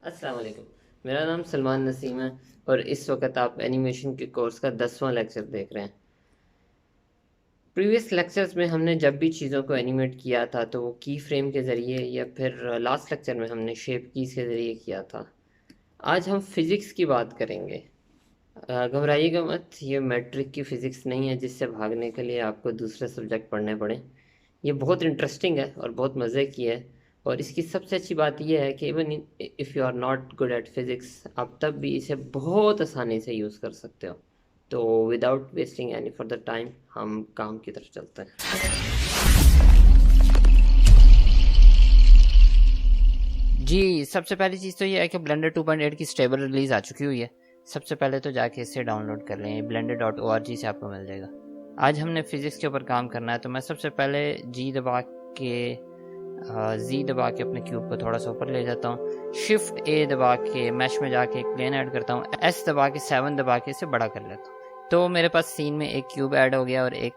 अस्सलाम वालेकुम। मेरा नाम सलमान नसीम है और इस वक्त आप एनिमेशन के कोर्स का 10वां लेक्चर देख रहे हैं। प्रीवियस लेक्चर्स में हमने जब भी चीज़ों को एनिमेट किया था तो वो की फ्रेम के ज़रिए या फिर लास्ट लेक्चर में हमने शेप कीज़ के ज़रिए किया था। आज हम फिज़िक्स की बात करेंगे। घबराइएगा मत, ये मैट्रिक की फ़िज़िक्स नहीं है जिससे भागने के लिए आपको दूसरे सब्जेक्ट पढ़ने पड़े। ये बहुत इंटरेस्टिंग है और बहुत मज़े की है। और इसकी सबसे अच्छी बात यह है कि even if you are not good at physics आप तब भी इसे बहुत आसानी से यूज़ कर सकते हो। तो without wasting any further time हम काम की तरफ चलते हैं। जी, सबसे पहली चीज़ तो ये है कि ब्लेंडर 2.8 की स्टेबल रिलीज़ आ चुकी हुई है। सबसे पहले तो जाके इसे डाउनलोड कर लें, blender.org से आपको मिल जाएगा। आज हमने फिज़िक्स के ऊपर काम करना है, तो मैं सबसे पहले जी दबा के अपने क्यूब को थोड़ा सा ऊपर ले जाता हूँ। शिफ्ट ए दबा के मैश में जाके एक प्लेन ऐड करता हूँ। एस दबा के 7 दबा के इसे बड़ा कर लेता हूँ। तो मेरे पास सीन में एक क्यूब ऐड हो गया और एक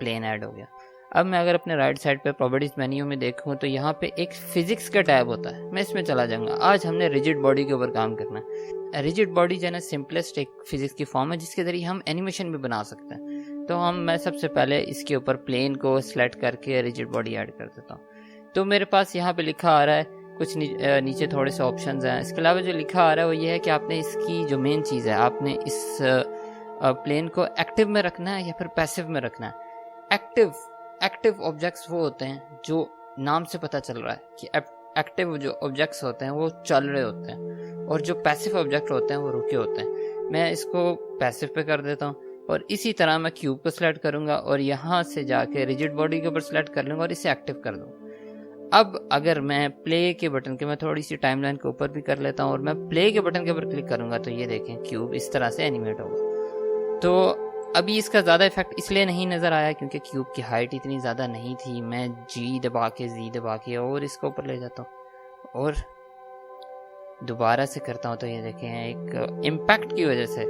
प्लेन ऐड हो गया। अब मैं अगर अपने राइट साइड पे प्रॉपर्टीज मेन्यू में देखूं तो यहाँ पे एक फिजिक्स का टैब होता है, मैं इसमें चला जाऊंगा। आज हमने रिजिड बॉडी के ऊपर काम करना है। रिजिड बॉडी जो है ना सिंपलेस्ट एक फिजिक्स की फॉर्म है जिसके जरिए हम एनिमेशन भी बना सकते हैं। तो मैं सबसे पहले इसके ऊपर प्लेन को सिलेक्ट करके रिजिड बॉडी ऐड कर देता हूँ। तो मेरे पास यहाँ पे लिखा आ रहा है कुछ नीचे थोड़े से ऑप्शंस हैं। इसके अलावा जो लिखा आ रहा है वो ये है कि आपने इसकी जो मेन चीज़ है, आपने इस प्लेन को एक्टिव में रखना है या फिर पैसिव में रखना है। एक्टिव ऑब्जेक्ट्स वो होते हैं जो नाम से पता चल रहा है कि एक्टिव जो ऑब्जेक्ट्स होते हैं वो चल रहे होते हैं, और जो पैसिव ऑब्जेक्ट होते हैं वो रुके होते हैं। मैं इसको पैसिव पे कर देता हूँ और इसी तरह मैं क्यूब को सिलेक्ट करूंगा और यहाँ से जाके रिजिड बॉडी के ऊपर सिलेक्ट कर लूंगा और इसे एक्टिव कर दूँ। अब अगर मैं प्ले के बटन के, मैं थोड़ी सी टाइमलाइन के ऊपर भी कर लेता हूँ और मैं प्ले के बटन के ऊपर क्लिक करूंगा तो ये देखें क्यूब इस तरह से एनिमेट होगा। तो अभी इसका ज़्यादा इफेक्ट इसलिए नहीं नज़र आया क्योंकि क्यूब की हाइट इतनी ज़्यादा नहीं थी। मैं जी दबा के और इसको ऊपर ले जाता हूँ और दोबारा से करता हूँ तो ये देखें एक इम्पैक्ट की वजह से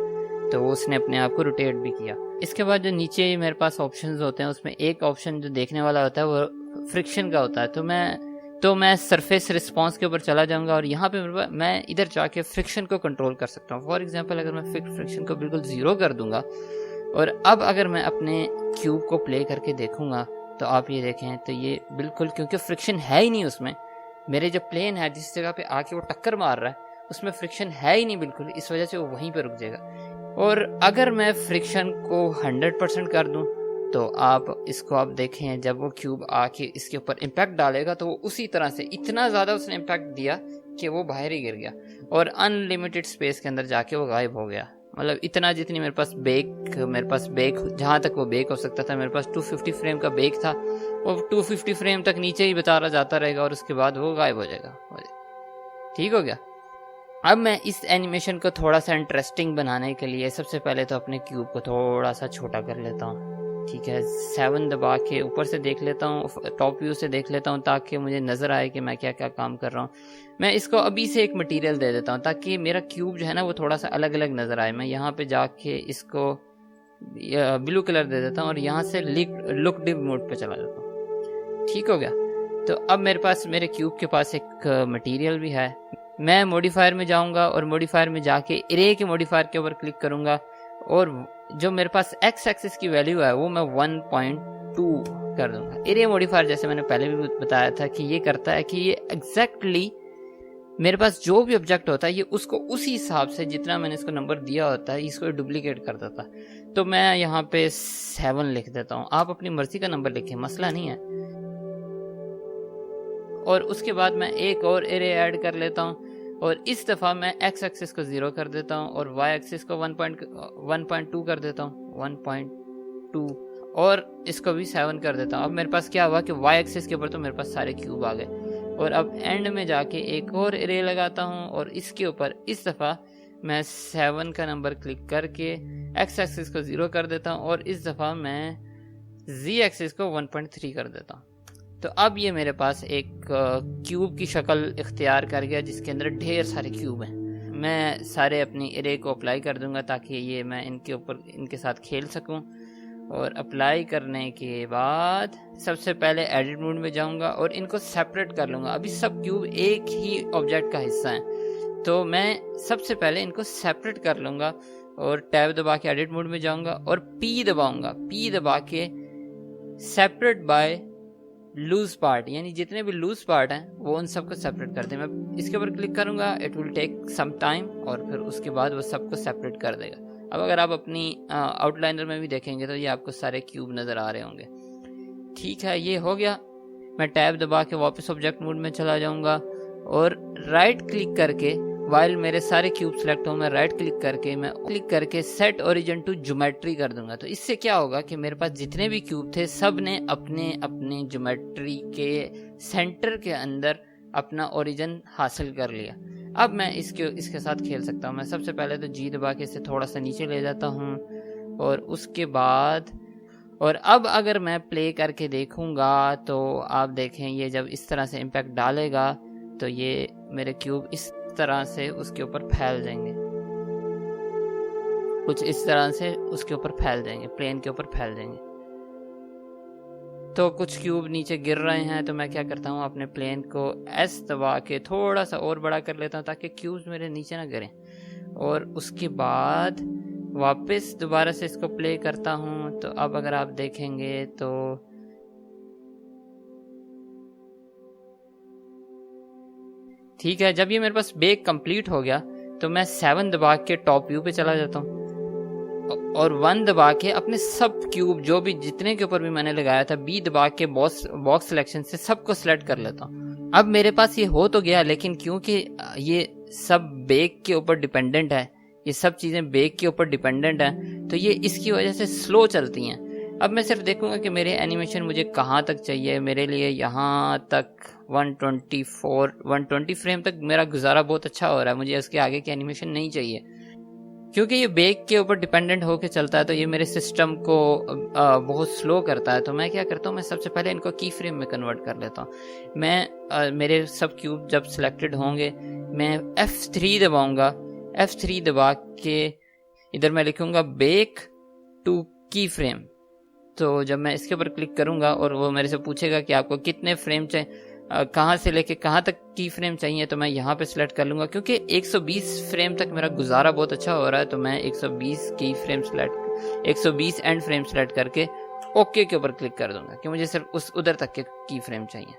तो उसने अपने आप को रोटेट भी किया। इसके बाद जो नीचे मेरे पास ऑप्शंस होते हैं उसमें एक ऑप्शन जो देखने वाला होता है वो फ्रिक्शन का होता है। तो मैं सरफेस रिस्पॉन्स के ऊपर चला जाऊंगा और यहाँ पे मैं इधर जाके फ्रिक्शन को कंट्रोल कर सकता हूँ। फॉर एग्जांपल अगर मैं फ्रिक्शन को बिल्कुल 0 कर दूंगा और अब अगर मैं अपने क्यूब को प्ले करके देखूंगा तो आप ये देखें तो ये बिल्कुल, क्योंकि फ्रिक्शन है ही नहीं उसमें, मेरे जो प्लेन है जिस जगह पे आके वो टक्कर मार रहा है उसमें फ्रिक्शन है ही नहीं बिल्कुल, इस वजह से वो वहीं पे रुक जाएगा। और अगर मैं फ्रिक्शन को 100% कर दूं तो आप इसको आप देखें, जब वो क्यूब आके इसके ऊपर इम्पैक्ट डालेगा तो वो उसी तरह से इतना ज़्यादा उसने इम्पैक्ट दिया कि वो बाहर ही गिर गया और अनलिमिटेड स्पेस के अंदर जाके वो गायब हो गया। मतलब इतना जितनी मेरे पास बेक जहाँ तक वो बेक हो सकता था, मेरे पास 250 फ्रेम का बेक था, वो 250 फ्रेम तक नीचे ही बता रहा जाता रहेगा और उसके बाद वो गायब हो जाएगा। ठीक हो गया। अब मैं इस एनिमेशन को थोड़ा सा इंटरेस्टिंग बनाने के लिए सबसे पहले तो अपने क्यूब को थोड़ा सा छोटा कर लेता हूँ। ठीक है, 7 दबा के ऊपर से देख लेता हूँ, टॉप व्यू से देख लेता हूँ ताकि मुझे नज़र आए कि मैं क्या क्या काम कर रहा हूँ। मैं इसको अभी से एक मटेरियल दे देता हूँ ताकि मेरा क्यूब जो है ना वो थोड़ा सा अलग अलग नज़र आए। मैं यहाँ पे जाके इसको ब्लू कलर दे देता हूँ और यहाँ से लुक डिप मोड पे चला जाता हूँ। ठीक हो गया। तो अब मेरे क्यूब के पास एक मटेरियल भी है। मैं मॉडिफायर में जाऊंगा और मॉडिफायर में जाके इरे के मॉडिफायर के ऊपर क्लिक करूंगा और जो मेरे पास एक्स एक्सिस की वैल्यू है वो मैं 1.2 कर दूंगा। इरे मॉडिफायर जैसे मैंने पहले भी बताया था कि ये करता है कि ये एग्जैक्टली मेरे पास जो भी ऑब्जेक्ट होता है ये उसको उसी हिसाब से जितना मैंने इसको नंबर दिया होता है इसको डुप्लीकेट कर देता है। तो मैं यहाँ पे 7 लिख देता हूँ, आप अपनी मर्जी का नंबर लिखें, मसला नहीं है। और उसके बाद मैं एक और एरे ऐड कर लेता हूँ और इस दफ़ा मैं एक्स एक्सिस को 0 कर देता हूँ और वाई एक्सिस को 1.2 कर देता हूँ, 1.2, और इसको भी 7 कर देता हूँ। अब मेरे पास क्या हुआ कि वाई एक्सिस के ऊपर तो मेरे पास सारे क्यूब आ गए और अब एंड में जाके एक और एरे लगाता हूँ और इसके ऊपर इस दफ़ा मैं 7 का नंबर क्लिक करके एक्स एक्सिस को 0 कर देता हूँ और इस दफ़ा मैं जी एक्सिस को 1.3 कर देता हूँ। तो अब ये मेरे पास एक क्यूब की शक्ल इख्तियार कर गया जिसके अंदर ढेर सारे क्यूब हैं। मैं सारे अपनी एरे को अप्लाई कर दूंगा ताकि ये मैं इनके साथ खेल सकूं। और अप्लाई करने के बाद सबसे पहले एडिट मोड में जाऊंगा और इनको सेपरेट कर लूंगा। अभी सब क्यूब एक ही ऑब्जेक्ट का हिस्सा है तो मैं सबसे पहले इनको सेपरेट कर लूँगा और टैब दबा के एडिट मोड में जाऊँगा और पी दबाऊँगा। पी दबा के सेपरेट बाय लूज पार्ट, यानी जितने भी लूज पार्ट हैं वो उन सबको सेपरेट कर दे। मैं इसके ऊपर क्लिक करूँगा, it will take some time, और फिर उसके बाद वो सबको सेपरेट कर देगा। अब अगर आप अपनी आउटलाइनर में भी देखेंगे तो ये आपको सारे क्यूब नज़र आ रहे होंगे। ठीक है, ये हो गया। मैं टैब दबा के वापस ऑब्जेक्ट मोड में चला जाऊँगा और राइट क्लिक करके, वाइल मेरे सारे क्यूब सेलेक्ट हो, मैं राइट क्लिक करके सेट ओरिजिन टू ज्योमेट्री कर दूंगा। तो इससे क्या होगा कि मेरे पास जितने भी क्यूब थे सब ने अपने अपने ज्योमेट्री के सेंटर के अंदर अपना ओरिजिन हासिल कर लिया। अब मैं इसके साथ खेल सकता हूँ। मैं सबसे पहले तो जी दबा के इसे थोड़ा सा नीचे ले जाता हूँ और उसके बाद, और अब अगर मैं प्ले करके देखूंगा तो आप देखें ये जब इस तरह से इम्पैक्ट डालेगा तो ये मेरे क्यूब इस तरह से उसके ऊपर फैल जाएंगे, कुछ इस तरह से उसके ऊपर फैल जाएंगे, प्लेन के ऊपर फैल जाएंगे। तो कुछ क्यूब नीचे गिर रहे हैं, तो मैं क्या करता हूँ, अपने प्लेन को एस दबा के थोड़ा सा और बड़ा कर लेता हूँ ताकि क्यूब्स मेरे नीचे ना गिरें। और उसके बाद वापस दोबारा से इसको प्ले करता हूँ। तो अब अगर आप देखेंगे तो ठीक है, जब ये मेरे पास बेक कंप्लीट हो गया तो मैं 7 दबा के टॉप व्यू पे चला जाता हूँ और 1 दबा के अपने सब क्यूब जो भी जितने के ऊपर भी मैंने लगाया था, बी दबा के बॉक्स सिलेक्शन से सबको सिलेक्ट कर लेता हूँ। अब मेरे पास ये हो तो गया, लेकिन क्योंकि ये सब बेक के ऊपर डिपेंडेंट है, ये सब चीज़ें बेक के ऊपर डिपेंडेंट हैं, तो ये इसकी वजह से स्लो चलती हैं। अब मैं सिर्फ देखूंगा कि मेरे एनिमेशन मुझे कहाँ तक चाहिए। मेरे लिए यहाँ तक 120 फ्रेम तक मेरा गुजारा बहुत अच्छा हो रहा है, मुझे इसके आगे की एनिमेशन नहीं चाहिए। क्योंकि ये बेक के ऊपर डिपेंडेंट होकर चलता है तो ये मेरे सिस्टम को बहुत स्लो करता है। तो मैं क्या करता हूँ, मैं सबसे पहले इनको की फ्रेम में कन्वर्ट कर लेता हूँ। मैं मेरे सब क्यूब जब सिलेक्टेड होंगे मैं F3 दबाऊंगा। F3 दबा के इधर मैं लिखूंगा बेक टू की फ्रेम। तो जब मैं इसके ऊपर क्लिक करूंगा और वो मेरे से पूछेगा कि आपको कितने फ्रेम चाहिए, कहाँ से लेके कहाँ तक की फ्रेम चाहिए, तो मैं यहाँ पे सिलेक्ट कर लूँगा। क्योंकि 120 फ्रेम तक मेरा गुजारा बहुत अच्छा हो रहा है तो मैं 120 एंड फ्रेम सेलेक्ट करके ओके के ऊपर क्लिक कर दूंगा कि मुझे सिर्फ उस उधर तक के की फ्रेम चाहिए।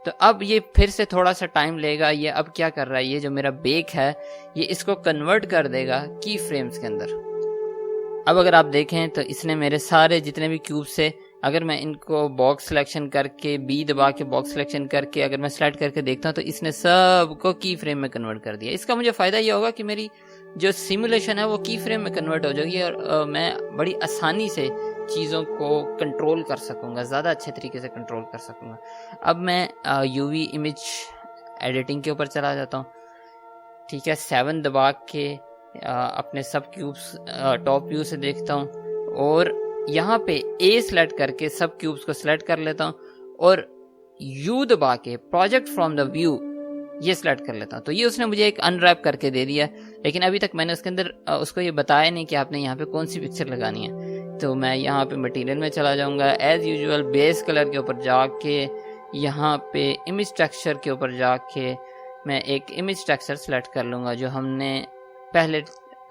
तो अब ये फिर से थोड़ा सा टाइम लेगा। ये अब क्या कर रहा है, ये जो मेरा बेक है ये इसको कन्वर्ट कर देगा की फ्रेम्स के अंदर। अब अगर आप देखें तो इसने मेरे सारे जितने भी क्यूब से, अगर मैं इनको बॉक्स सिलेक्शन करके बी दबा के बॉक्स सिलेक्शन करके अगर मैं स्लाइड करके देखता हूँ तो इसने सबको की फ्रेम में कन्वर्ट कर दिया। इसका मुझे फ़ायदा ये होगा कि मेरी जो सिमुलेशन है वो की फ्रेम में कन्वर्ट हो जाएगी और मैं बड़ी आसानी से चीज़ों को कंट्रोल कर सकूँगा, ज़्यादा अच्छे तरीके से कंट्रोल कर सकूँगा। अब मैं यूवी इमेज एडिटिंग के ऊपर चला जाता हूँ। ठीक है, 7 दबा के अपने सब क्यूब्स टॉप व्यू से देखता हूँ और यहाँ पे ए सिलेक्ट करके सब क्यूब्स को सिलेक्ट कर लेता हूँ और यू दबा के प्रोजेक्ट फ्रॉम द व्यू ये सिलेक्ट कर लेता हूँ। तो ये उसने मुझे एक अनरैप करके दे दिया, लेकिन अभी तक मैंने उसके अंदर उसको ये बताया नहीं कि आपने यहाँ पे कौन सी पिक्चर लगानी है। तो मैं यहाँ पे मटेरियल में चला जाऊँगा, एज यूजुअल बेस कलर के ऊपर जाके यहाँ पे इमेज टेक्सचर के ऊपर जाके मैं एक इमेज टेक्सचर सेलेक्ट कर लूँगा जो हमने पहले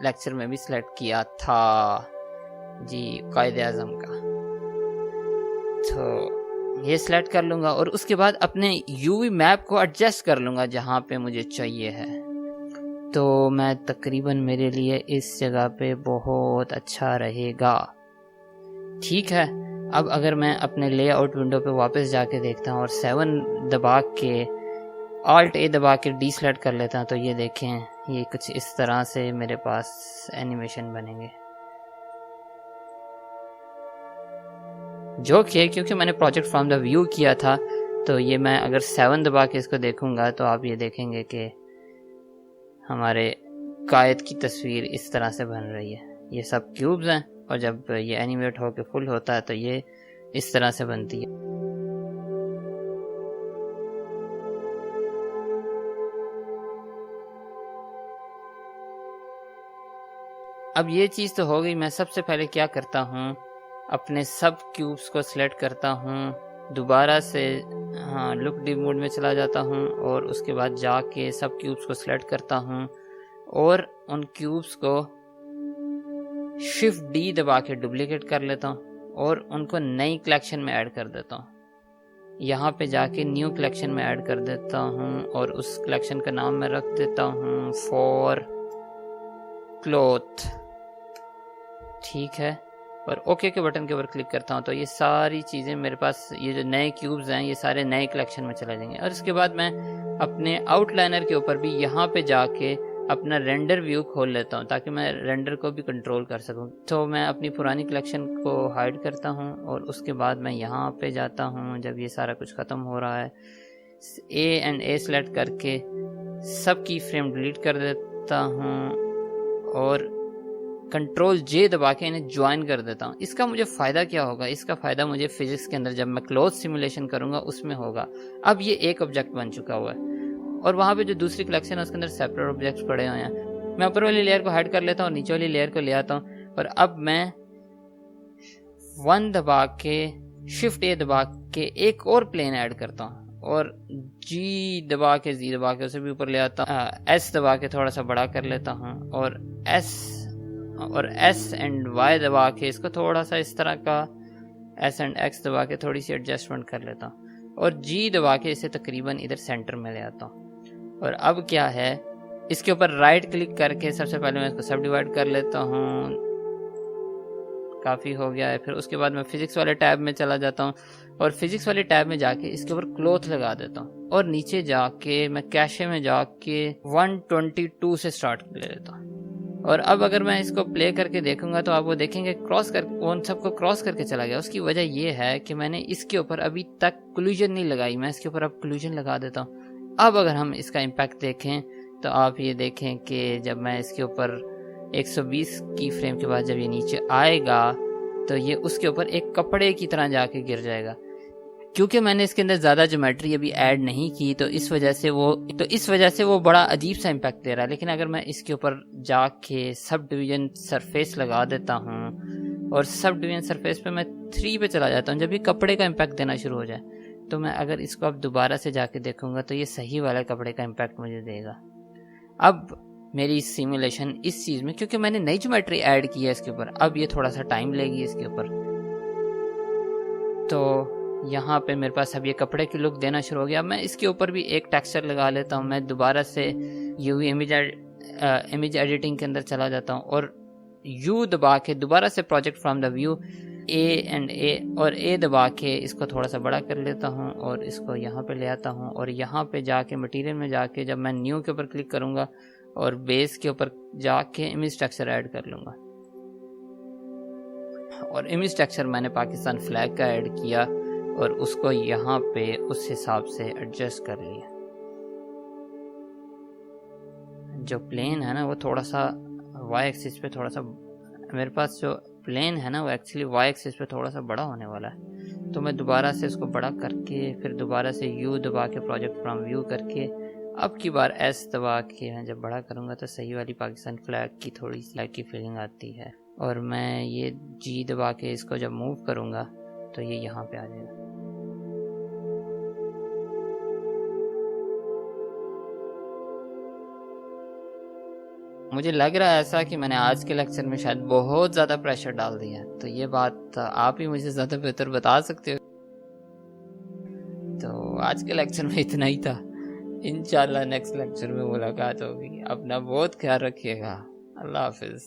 लेक्चर में भी सिलेक्ट किया था जी, कायदे आज़म का। तो ये सिलेक्ट कर लूँगा और उसके बाद अपने यूवी मैप को एडजस्ट कर लूँगा जहाँ पे मुझे चाहिए है। तो मैं तकरीबन मेरे लिए इस जगह पे बहुत अच्छा रहेगा। ठीक है, अब अगर मैं अपने लेआउट विंडो पे वापस जाके देखता हूँ और 7 दबा के Alt A दबा के डी सिलेक्ट कर लेता हूँ तो ये देखें ये कुछ इस तरह से मेरे पास एनिमेशन बनेंगे। जो कि क्योंकि मैंने प्रोजेक्ट फ्रॉम द व्यू किया था तो ये मैं अगर 7 दबा के इसको देखूंगा तो आप ये देखेंगे कि हमारे कायद की तस्वीर इस तरह से बन रही है। ये सब क्यूब्स हैं और जब ये एनिमेट होकर फुल होता है तो ये इस तरह से बनती है। अब ये चीज़ तो हो गई। मैं सबसे पहले क्या करता हूँ, अपने सब क्यूब्स को सिलेक्ट करता हूँ, दोबारा से हाँ लुक डिव मोड में चला जाता हूँ और उसके बाद जाके सब क्यूब्स को सिलेक्ट करता हूँ और उन क्यूब्स को शिफ्ट डी दबा के डुप्लीकेट कर लेता हूँ और उनको नई कलेक्शन में ऐड कर देता हूँ। यहाँ पे जाके न्यू कलेक्शन में ऐड कर देता हूँ और उस कलेक्शन का नाम मैं रख देता हूँ फॉर क्लॉथ। ठीक है, और ओके के बटन के ऊपर क्लिक करता हूँ तो ये सारी चीज़ें मेरे पास, ये जो नए क्यूब्स हैं ये सारे नए कलेक्शन में चले जाएंगे। और इसके बाद मैं अपने आउटलाइनर के ऊपर भी यहाँ पे जाके अपना रेंडर व्यू खोल लेता हूँ ताकि मैं रेंडर को भी कंट्रोल कर सकूँ। तो मैं अपनी पुरानी कलेक्शन को हाइड करता हूँ और उसके बाद मैं यहाँ पे जाता हूँ। जब ये सारा कुछ ख़त्म हो रहा है, ए एंड ए सेलेक्ट करके सब की फ्रेम डिलीट कर देता हूँ और कंट्रोल जे दबा के इन्हें ज्वाइन कर देता हूँ। इसका मुझे फ़ायदा क्या होगा? इसका फ़ायदा मुझे फिजिक्स के अंदर जब मैं क्लोथ सिमुलेशन करूँगा उसमें होगा। अब ये एक ऑब्जेक्ट बन चुका हुआ है और वहाँ पे जो दूसरी कलेक्शन है उसके अंदर सेपरेट ऑब्जेक्ट्स पड़े हुए हैं। मैं ऊपर वाली लेयर को हाइड कर लेता हूँ, नीचे वाली लेयर को ले आता हूँ और अब मैं 1 दबा के शिफ्ट ए दबा के एक और प्लेन ऐड करता हूँ और जी दबा के उसे भी ऊपर ले आता हूँ। एस दबा के थोड़ा सा बड़ा कर लेता हूँ और एस एंड वाई दबा के इसको थोड़ा सा इस तरह का, एस एंड एक्स दबा के थोड़ी सी एडजस्टमेंट कर लेता हूँ और जी दबा के इसे तकरीबन इधर सेंटर में ले आता हूँ। और अब क्या है, इसके ऊपर राइट क्लिक करके सबसे पहले मैं इसको सब डिवाइड कर लेता हूँ। काफ़ी हो गया है। फिर उसके बाद मैं फिजिक्स वाले टैब में चला जाता हूँ और फिजिक्स वाले टैब में जाके इसके ऊपर क्लॉथ लगा देता हूँ और नीचे जाके मैं कैशे में जाके 122 से स्टार्ट ले लेता हूँ। और अब अगर मैं इसको प्ले करके देखूंगा तो आप वो देखेंगे क्रॉस कर उन सबको क्रॉस करके चला गया। उसकी वजह ये है कि मैंने इसके ऊपर अभी तक कोलिजन नहीं लगाई। मैं इसके ऊपर अब कोलिजन लगा देता हूँ। अब अगर हम इसका इम्पैक्ट देखें तो आप ये देखें कि जब मैं इसके ऊपर 120 की फ्रेम के बाद जब ये नीचे आएगा तो ये उसके ऊपर एक कपड़े की तरह जाके गिर जाएगा। क्योंकि मैंने इसके अंदर ज़्यादा ज्योमेट्री अभी ऐड नहीं की तो इस वजह से वो बड़ा अजीब सा इम्पैक्ट दे रहा है। लेकिन अगर मैं इसके ऊपर जाके सब डिवीजन सरफेस लगा देता हूँ और सब डिवीजन सरफेस पे मैं 3 पे चला जाता हूँ, जब ये कपड़े का इम्पैक्ट देना शुरू हो जाए तो मैं अगर इसको अब दोबारा से जाके देखूंगा तो ये सही वाला कपड़े का इम्पैक्ट मुझे देगा। अब मेरी सिमुलेशन इस चीज़ में, क्योंकि मैंने नई ज्योमेट्री ऐड की है इसके ऊपर, अब ये थोड़ा सा टाइम लेगी इसके ऊपर। तो यहाँ पे मेरे पास अब ये कपड़े की लुक देना शुरू हो गया। मैं इसके ऊपर भी एक टेक्सचर लगा लेता हूँ। मैं दोबारा से यूवी इमेज एडिटिंग के अंदर चला जाता हूँ और यू दबा के दोबारा से प्रोजेक्ट फ्रॉम द व्यू ए दबा के इसको थोड़ा सा बड़ा कर लेता हूँ और इसको यहाँ पे ले आता हूँ और यहाँ पे जाके मटेरियल में जाके जब मैं न्यू के ऊपर क्लिक करूँगा और बेस के ऊपर जाके इमेज टेक्सचर ऐड कर लूँगा। और इमेज टेक्सचर मैंने पाकिस्तान फ्लैग का ऐड किया और उसको यहाँ पे उस हिसाब से एडजस्ट कर लिया। जो प्लेन है ना वो थोड़ा सा वाई एक्सिस पे थोड़ा सा, मेरे पास जो प्लेन है ना वो एक्चुअली वाई एक्सिस पे थोड़ा सा बड़ा होने वाला है। तो मैं दोबारा से इसको बड़ा करके फिर दोबारा से यू दबा के प्रोजेक्ट फ्रॉम व्यू करके अब की बार एस दबा के मैं जब बड़ा करूँगा तो सही वाली पाकिस्तान फ्लैग की थोड़ी सी की फीलिंग आती है। और मैं ये जी दबा के इसको जब मूव करूँगा तो ये यहाँ पे आ जाएगा। मुझे लग रहा है ऐसा कि मैंने आज के लेक्चर में शायद बहुत ज़्यादा प्रेशर डाल दिया है, तो ये बात आप ही मुझे ज़्यादा बेहतर बता सकते हो। तो आज के लेक्चर में इतना ही था। इंशाल्लाह नेक्स्ट लेक्चर में मुलाकात होगी। अपना बहुत ख्याल रखिएगा। अल्लाह हाफिज़।